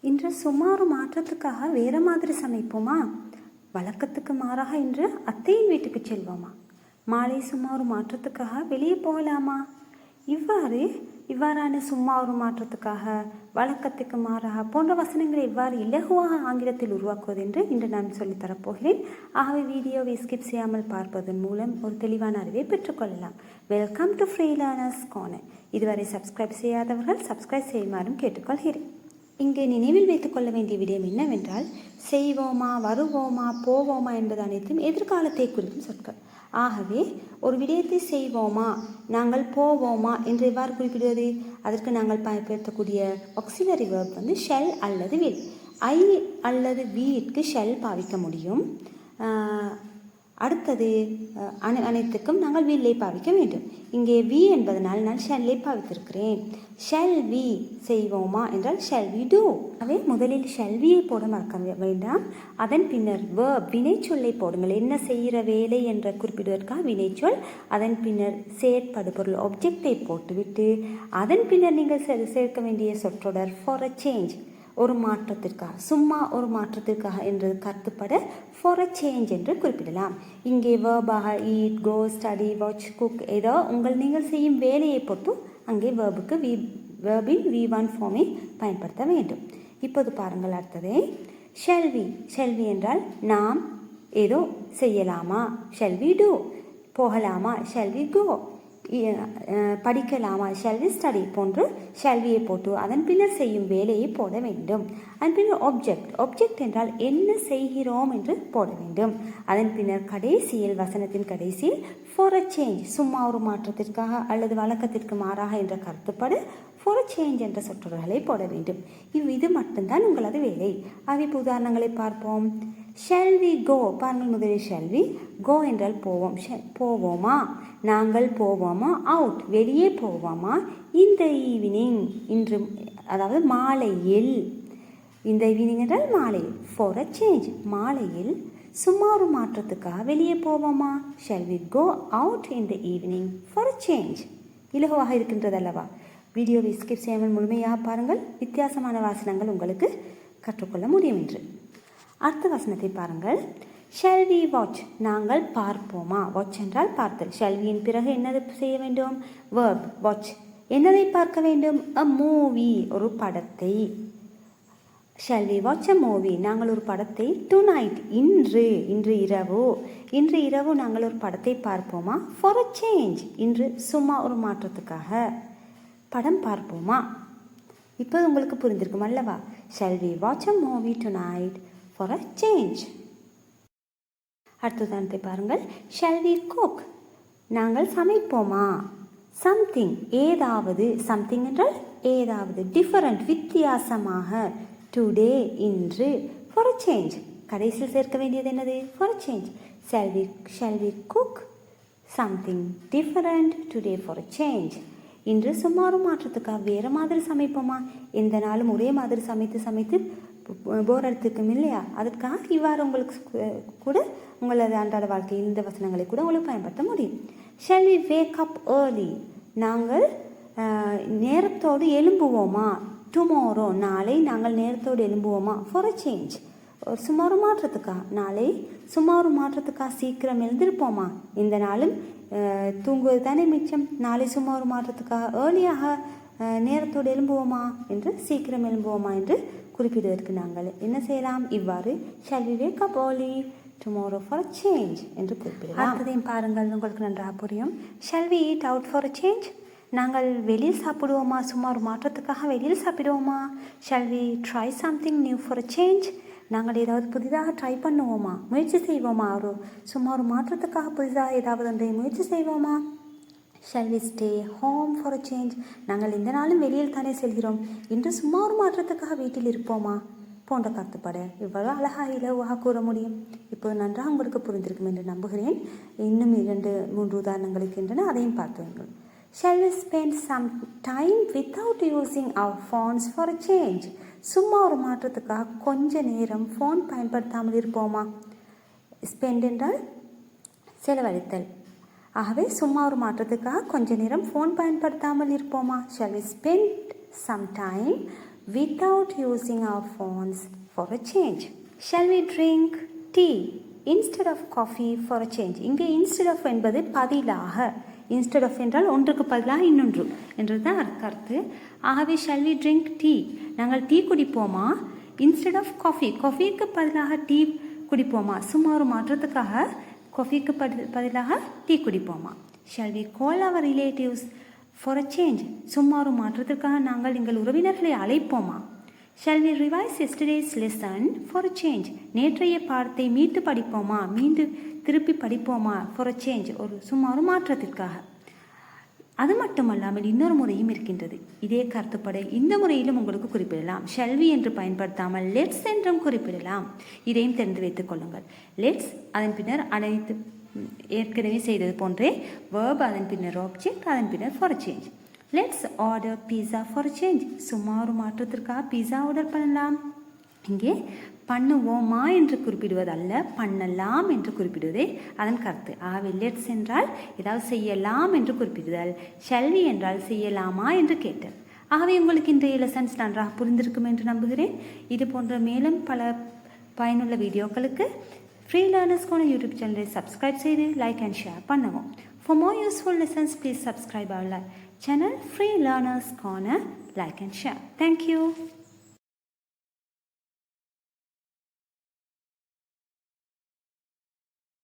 இன்று சும்மா ஒரு மாற்றத்துக்காக வேறு மாதிரி சமைப்போமா? வழக்கத்துக்கு மாறாக இன்று அத்தையின் வீட்டுக்கு செல்வோமா? மாலை சும்மா ஒரு மாற்றத்துக்காக வெளியே போகலாமா? இவ்வாறான சும்மா ஒரு மாற்றத்துக்காக, வழக்கத்துக்கு மாறாக போன்ற வசனங்களை எவ்வாறு இலகுவாக ஆங்கிலத்தில் உருவாக்குவது என்று இன்று நான் சொல்லித்தரப்போகிறேன். ஆகவே வீடியோவை ஸ்கிப் செய்யாமல் பார்ப்பதன் மூலம் ஒரு தெளிவான அறிவை பெற்றுக்கொள்ளலாம். Welcome to free learners corner. இதுவரை சப்ஸ்கிரைப் செய்யாதவர்கள் சப்ஸ்கிரைப் செய்யுமாறும் கேட்டுக்கொள்கிறேன். இங்கே நினைவில் வைத்துக்கொள்ள வேண்டிய விடயம் என்னவென்றால், செய்வோமா, வருவோமா, போவோமா என்பது அனைத்தும் எதிர்காலத்தை குறிக்கும் சொற்கள். ஆகவே ஒரு விடயத்தை செய்வோமா, நாங்கள் போவோமா என்று எவ்வாறு குறிப்பிடுவது? அதற்கு நாங்கள் பயன்படுத்தக்கூடிய ஆக்சிலரி வெர்ப் ஷெல் அல்லது வில். ஐ அல்லது வீற்கு ஷெல் பாவிக்க முடியும். அடுத்தது அனைத்துக்கும் நாங்கள் வில்லை பாவிக்க வேண்டும். இங்கே வி என்பதனால் நான் ஷெல்லை பாவித்திருக்கிறேன். ஷெல் வி செய்வோமா என்றால் ஷெல் வி டூ. அவை முதலில் ஷெல் வியை போட மறக்க வேண்டாம். அதன் பின்னர் வேர்ப் வினைச்சொல்லை போடுங்கள். என்ன செய்கிற வேலை என்ற குறிப்பிடுவதற்காக வினைச்சொல், அதன் பின்னர் செயற்படு பொருள் ஆப்ஜெக்டை போட்டுவிட்டு அதன் பின்னர் நீங்கள் சேர்க்க வேண்டிய சொற்றொடர் ஃபார் அ சேஞ்ச், ஒரு மாற்றத்திற்காக, சும்மா ஒரு மாற்றத்திற்காக என்று கருத்துப்பட ஃபார் அ சேஞ்ச் என்று குறிப்பிடலாம். இங்கே வேர்பாக ஈட், கோ, ஸ்டடி, வாட்ச், குக் ஏதோ நீங்கள் செய்யும் வேலையை பொறுத்து அங்கே வேர்புக்கு வேர்பின் V1 ஃபார்மை பயன்படுத்த வேண்டும். இப்போது பாருங்கள் அடுத்ததே ஷெல்வி என்றால் நாம் ஏதோ செய்யலாமா, ஷெல்வி டூ. போகலாமா, ஷெல்வி கோ. படிக்கலாமா, ஷெல்வி ஸ்டடி போன்று ஷெல்வியை போட்டு அதன் பின்னர் செய்யும் வேலையை போட வேண்டும். அதன் பின்னர் ஆப்ஜெக்ட் என்றால் என்ன செய்கிறோம் என்று போட வேண்டும். அதன் பின்னர் கடைசியில், வசனத்தின் கடைசியில் ஃபார் அ சேஞ்ச், சும்மா ஒரு மாற்றத்திற்காக அல்லது வழக்கத்திற்கு மாறாக என்ற கருத்துப்படு ஃபார் அ சேஞ்ச் என்ற சொற்றொடர்களை போட வேண்டும். இது மட்டும்தான் உங்களது வேலை. இப்போ உதாரணங்களை பார்ப்போம். ஷெல் வி கோ, பாருங்கள் முதலில் ஷெல் வி கோ என்றால் போவோம். போவோமா, நாங்கள் போவோமா, அவுட் வெளியே போவோமா, இந்த ஈவினிங் இன்று அதாவது மாலையில், இந்த ஈவினிங் என்றால் மாலை, ஃபார் அ சேஞ்ச் மாலையில் சும்மா ஒரு மாற்றத்துக்காக வெளியே போவோமா, shall we go out in the evening for a change. இலகுவாக இருக்கின்றது அல்லவா? வீடியோவை ஸ்கிப் செய்யாமல் முழுமையாக பாருங்கள். வித்தியாசமான வாசனங்கள் உங்களுக்கு கற்றுக்கொள்ள முடியும் என்று. அடுத்த வசனத்தை பாருங்கள். ஷெல் வி வாட்ச், நாங்கள் பார்ப்போமா. வாட்ச் என்றால் பார்த்தல். ஷெல்வியின் பிறகு என்னது செய்ய வேண்டும்? Verb watch. என்னதை பார்க்க வேண்டும்? அ மூவி, ஒரு படத்தை. Shall we watch a movie, நாங்கள் ஒரு படத்தை. டுநைட், இன்று இரவு நாங்கள் ஒரு படத்தை பார்ப்போமா. ஃபார் அ சேஞ்ச், இன்று சும்மா ஒரு மாற்றத்துக்காக படம் பார்ப்போமா. இப்போ உங்களுக்கு புரிந்திருக்கும் அல்லவா? Shall we watch a movie tonight for a change. அடுத்ததானத்தை பாருங்கள். ஷெல் வி குக், நாங்கள் சமைப்போமா. சம்திங், ஏதாவது. சம்திங் என்றால் ஏதாவது. டிஃபரண்ட், வித்தியாசமாக. டுடே, இன்று. ஃபார் அ சேஞ்ச், கடைசியில் சேர்க்க வேண்டியது என்னது? For a change. Shall we cook something different today for a change. இன்று சும்மா ஒரு மாற்றத்துக்காக வேறு மாதிரி சமைப்போமா. எந்த நாளும் ஒரே மாதிரி சமைத்து போர் அடித்துக்கும் இல்லையா? அதற்காக இவ்வாறு உங்களுக்கு கூட உங்களது அன்றாட வாழ்க்கையில் இந்த வசனங்களை கூட உங்களுக்கு பயன்படுத்த முடியும். Shall we wake up early, நாங்கள் நேரத்தோடு எழும்புவோமா. டுமாரோ, நாளை நாங்கள் நேரத்தோடு எழும்புவோமா. ஃபார் அ சேஞ்ச், சும்மா ஒரு மாற்றத்துக்காக. நாளை சும்மா ஒரு மாற்றத்துக்காக சீக்கிரம் எழுந்திருப்போமா. இந்த நாளும் தூங்குவது தானே மிச்சம். நாளை சும்மா ஒரு மாற்றத்துக்காக ஏர்லியாக நேரத்தோடு எழும்புவோமா என்று, சீக்கிரம் எழும்புவோமா என்று குறிப்பிடுவதற்கு நாங்கள் என்ன செய்யலாம்? இவ்வாறு shall we wake up early tomorrow for a change என்று குறிப்பிடலாம். அடுத்ததையும் பாருங்கள், உங்களுக்கு நன்றாக புரியும். Shall we eat out for a change, நாங்கள் வெளியில் சாப்பிடுவோமா. சும்மா ஒரு மாற்றத்துக்காக வெளியில் சாப்பிடுவோமா. Shall we try something new for a change, நாங்கள் ஏதாவது புதிதாக ட்ரை பண்ணுவோமா, முயற்சி செய்வோமா. சும்மா ஒரு மாற்றத்துக்காக புதிதாக ஏதாவது ஒன்றை முயற்சி செய்வோமா. Shall we stay home for a change, நாங்கள் இந்த நாளும் வெளியில் தானே செல்கிறோம், இன்று சும்மா ஒரு மாற்றத்துக்காக வீட்டில் இருப்போமா போன்ற கருத்துப்பட இவ்வளவு அழகாக இலவாக கூற முடியும். இப்போது நன்றாக உங்களுக்கு புரிந்திருக்கும் என்று நம்புகிறேன். இன்னும் 2-3 உதாரணங்கள் இருக்கின்றன, அதையும் பார்த்துங்கள். Shall we spend some time without using our phones for a change, சும்மா ஒரு மாற்றத்துக்காக கொஞ்ச நேரம் ஃபோன் பயன்படுத்தாமல் இருப்போமா. ஸ்பெண்ட் என்றால் செலவழித்தல். ஆகவே சும்மா ஒரு மாற்றத்துக்காக கொஞ்ச நேரம் ஃபோன் பயன்படுத்தாமல் இருப்போமா. Shall we spend some time without using our phones for a change? Shall we drink tea instead of coffee for a change? இங்கே instead of என்பது பதிலாக. instead of என்றால் ஒன்றுக்கு பதிலாக இன்னொன்று என்றுதான் கருத்து. ஆகவே shall we drink tea? நாங்கள் டீ குடிப்போமா? instead of coffee, காஃபிக்கு பதிலாக டீ குடிப்போமா? சும்மா ஒரு மாற்றத்துக்காக காஃபிக்கு பதிலாக tea குடிப்போமா? shall we call our relatives for a change? சும்மா ஒரு மாற்றத்திற்காக நாங்கள் எங்கள் உறவினர்களை அழைப்போமா? shall we revise yesterday's lesson for a change? நேற்றைய பாடத்தை மீட்டு படிப்போமா? திருப்பி படிப்போமா? for a change, ஒரு சும்மா ஒரு மாற்றத்திற்காக. அது மட்டுமல்லாமல் இன்னொரு முறையும் இருக்கின்றது. இதே கருத்துப்படை இந்த முறையிலும் உங்களுக்கு குறிப்பிடலாம். shall we என்று பயன்படுத்தாமல் let's என்றும் குறிப்பிடலாம். இதையும் தெரிந்து வைத்துக் கொள்ளுங்கள். let's அதன் பின்னர் அனைத்து ஏற்கனவே செய்தது போன்றே verb, அதன் பின்னர் object, அதன் பின்னர் for a change. let's order pizza for a change. சும்மா ஒரு மாற்றத்திற்காக பீஸா ஆர்டர் பண்ணலாம். இங்கே பண்ணுவோமா என்று குறிப்பிடுவதல்ல, பண்ணலாம் என்று குறிப்பிடுவதே அதன் கருத்து. ஆகவே லெட்ஸ் என்றால் ஏதாவது செய்யலாம் என்று குறிப்பிடுதல், shall we என்றால் செய்யலாமா என்று கேட்டல். ஆகவே உங்களுக்கு இன்றைய லெசன்ஸ் நன்றாக புரிந்திருக்கும் என்று நம்புகிறேன். இது போன்ற மேலும் பல பயனுள்ள வீடியோக்களுக்கு ஃப்ரீ லேர்னர்ஸ் கோன யூடியூப் சேனலை சப்ஸ்கிரைப் செய்து லைக் அண்ட் ஷேர் பண்ணுவோம். For more useful lessons, please subscribe our channel Free Learners Corner, like and share. Thank you.